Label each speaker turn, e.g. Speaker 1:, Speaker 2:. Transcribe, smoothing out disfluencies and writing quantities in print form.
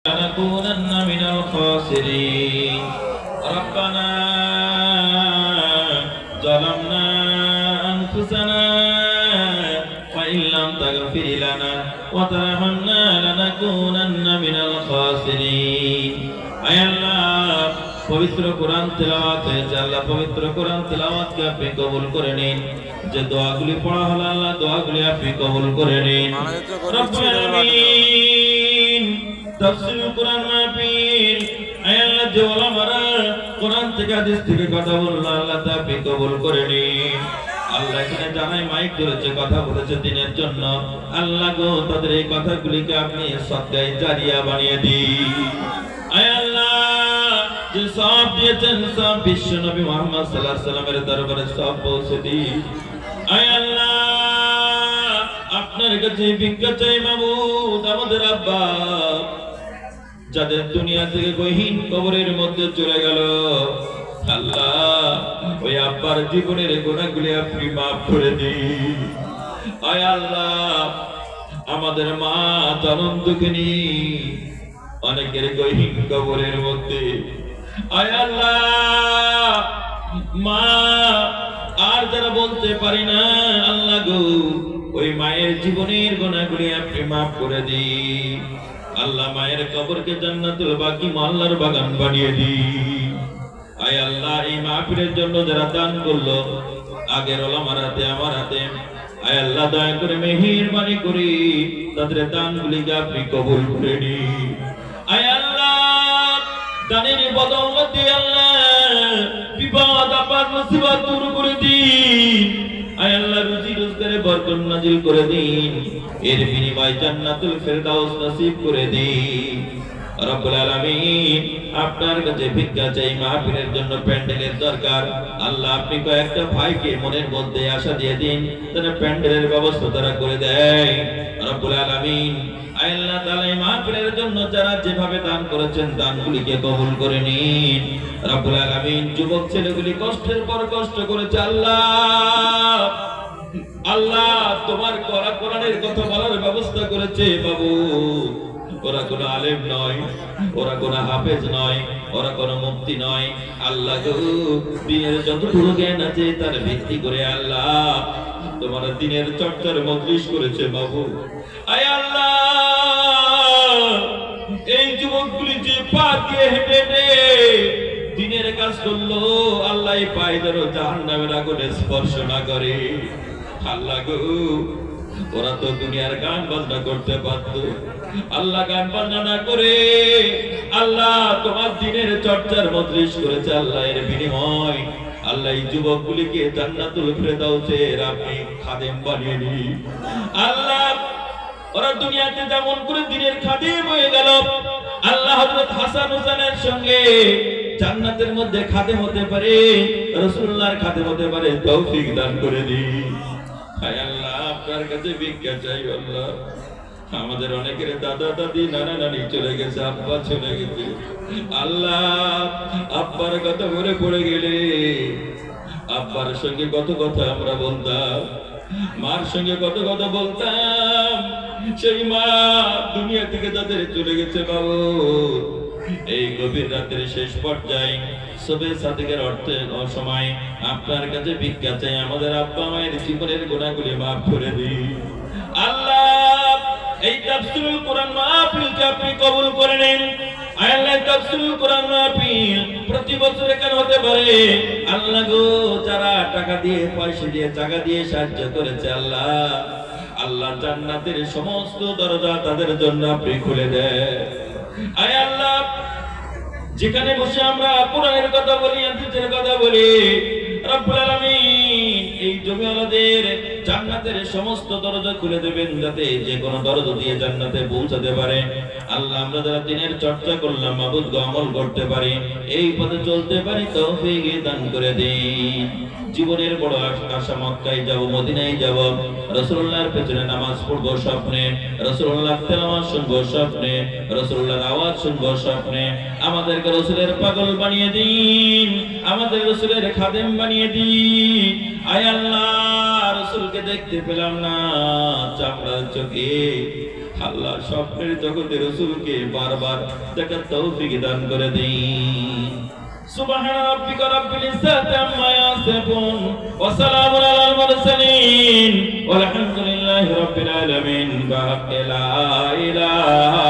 Speaker 1: لنكونن من الخاسرين ربنا ظلمنا أنفسنا وإن لم تغفر لنا وترحمنا لنكونن من الخاسرين أي الله পবিত্র কোরআন তেলাওয়াত হয়েছে আল্লাহ পবিত্র কোরআন তেলাওয়াতকে আপনি কবুল করে নিন যে দোয়াগুলি পড়া হলো আল্লাহ দোয়াগুলি আপনি কবুল করে নিন রব্বুল আলামিন তাফসীরুল কোরআন মাহফিল আয় আল্লাহ যে ওলামারা কোরআন থেকে হাদিস থেকে কথা বললো আল্লাহ তা আপনি কবুল করে নিন আল্লাহ এখানে জানাই মাইক ধরেছে কথা বলেছে দিনের জন্য আল্লাহ গো তাদের এই কথাগুলিকে আপনি সদকায়ে জারিয়া বানিয়ে দিন আয় আল্লাহ যে সব দিয়েছেন সব বিশ্ব নবী মুহাম্মদ সাল্লাল্লাহু আলাইহি ওয়াসাল্লামের দরবারে সব পৌঁছে দিন আয় আল্লাহ আপনার কাছে ভিক্ষা চাই মাবুদ আমাদের আব্বা যাদের দুনিয়া থেকে গহীন কবরের মধ্যে চলে গেল আল্লাহ ওই আব্বার জীবনের গুনাহগুলি আপনি মাফ করে দিন আয় আল্লাহ আমাদের মা জনম দুঃখিনী অনেকের গহীন কবরের মধ্যে আয় আল্লাহ মা আর যারা বলতে পারি না আল্লাহ গো ওই মায়ের জীবনের গুনাহগুলি আপনি মাফ করে দিন আল্লাহ মায়ের কবরকে জান্নাতুল বাকি মহল্লার বাগান বানিয়ে দিন আয় আল্লাহ এই মাহফিলের জন্য যারা দান করলো আগের ওলামার হাতে আমার হাতে আয় আল্লাহ দয়া করে মেহেরবানি করে তাদের দানগুলিকে আপনি কবুল করে নিন আয় আল্লাহ দানের বদৌলতে আল্লাহ বিপদ আপদ মুসিবত দূর করে দিন আয় আল্লাহ রুজি রোজগারে বরকত নাজিল করে দিন এর বিনিময়ে জান্নাতুল ফেরদাউস নসিব করে দিন রব্বুল আলামিন আপনার কাছে ভিক্ষা চাই মাহফিলের জন্য প্যান্ডেলের দরকার আল্লাহ আপনি কয়েকটা ভাইকে মনের মধ্যে আশা দিয়ে দিন যেন প্যান্ডেলের ব্যবস্থা তারা করে দেয় রব্বুল আলামিন আল্লাহ তাআলা এই মাহফিলের জন্য যারা যেভাবে দান করেছেন দানগুলিকে কবুল করে নিন রব্বুল আলামিন যুবক ছেলেগুলি কষ্টের পর কষ্ট করেছে আল্লাহ আল্লাহ তোমার কোরআনের কথা বলার ব্যবস্থা করেছে বাবু ওরা কোনো আলেম নয় ওরা কোনো হাফেজ নয় ওরা কোনো মুফতি নয় আল্লাহ গো দিনের যতটুকু জ্ঞান আছে তার ভিত্তি করে আল্লাহ তোমার দিনের চর্চার মজলিস করেছে বাবু আয় আল্লাহ এই যুবকগুলি যে পা দিয়ে হেঁটে হেঁটে দিনের কাজ করলো আল্লাহ এই পায়ে যেন জাহান্নামের আগুনে স্পর্শ না করে আল্লাহ গো ওরা তো দুনিয়ার গান বাজনা করতে পারতো আল্লাহ গান বাজনা না করে আল্লাহ তোমার দিনের চর্চার মজলিস করেছে আল্লাহ এর বিনিময় আল্লাহ এই যুবকগুলিকে জান্নাতুল ফেরদাউসের আপনি খাদেম বানিয়ে দিন আল্লাহ ওরা দুনিয়াতে যেমন করে দিনের খাদেম হয়ে গেল আল্লাহ হযরত হাসান হোসেনের সঙ্গে জান্নাতের মধ্যে খাদেম হতে পারে রাসূলুল্লাহর খাদেম হতে পারে তৌফিক দান করে দিন হায় আল্লাহ আপনার কাছে ভিক্ষা চাই আল্লাহ আমাদের অনেকের দাদা দাদি নানা নানি চলে গেছে আব্বা চলে গেছে আল্লাহ আব্বার কথা মনে পড়ে গেলে আব্বার সঙ্গে কত কথা আমরা বলতাম মার সঙ্গে কত কথা বলতাম সেই মা দুনিয়া থেকে তাদের চলে গেছে বাবু এই গভীর রাতের শেষ পর্যায়ে সবে সাদিকের সময় আপনার কাছে ভিক্ষা চাই আমাদের আব্বা মায়ের জীবনের গুনাহগুলি মাফ করে দিন আল্লাহ এই তাফসীরুল কোরআন মাহফিলকে আপনি কবুল করে নিন আল্লাহ তাফসীরুল কোরআন মাহফিল প্রতি বছর কেন হতে পারে আল্লাহ গো যারা টাকা দিয়ে পয়সা দিয়ে টাকা দিয়ে সাহায্য করেছে আল্লাহ আল্লাহ জান্নাতের সমস্ত দরজা তাদের জন্য আপনি খুলে দেন আয় আল্লাহ যেখানে বসে আমরা কোরআনের কথা বলি হাদিসের কথা বলি রব্বুল আলামিন এই জমিওয়ালাদের জান্নাতের সমস্ত দরজা খুলে দেবেন যাতে যে কোনো দরজা দিয়ে জান্নাতে পৌঁছাতে পারে আল্লাহ আমরা যারা দিনের চর্চা করলাম মাবুদ গো আমল করতে পারি এই পথে চলতে পারি তৌফিক দান করে দিন জীবনের বড় আশা মক্কায় যাব মদিনায় যাব রাসূলুল্লাহর পেছনে নামাজ পড়ব স্বপ্নে রাসূলুল্লাহ তেলাওয়াত শুনব স্বপ্নে রাসূলুল্লাহর আওয়াজ শুনব স্বপ্নে আমাদেরকে রাসূলের পাগল বানিয়ে দিন আমাদের রাসূলের খাদেম বানিয়ে দিন আয় আল্লাহ রাসূলকে দেখতে পেলাম না চামড়ার চোখে আল্লাহ স্বপ্নের জগতে রাসূলকে বারবার দেখার তৌফিক দান করে দিন। সুবহান রাব্বিকা রাব্বিল ইজ্জাতি আম্মা ইয়াসিফুন ওয়া সালামুন আলাল মুরসালিন ওয়ালহামদুলিল্লাহি রাব্বিল আলামিন। লা ইলাহা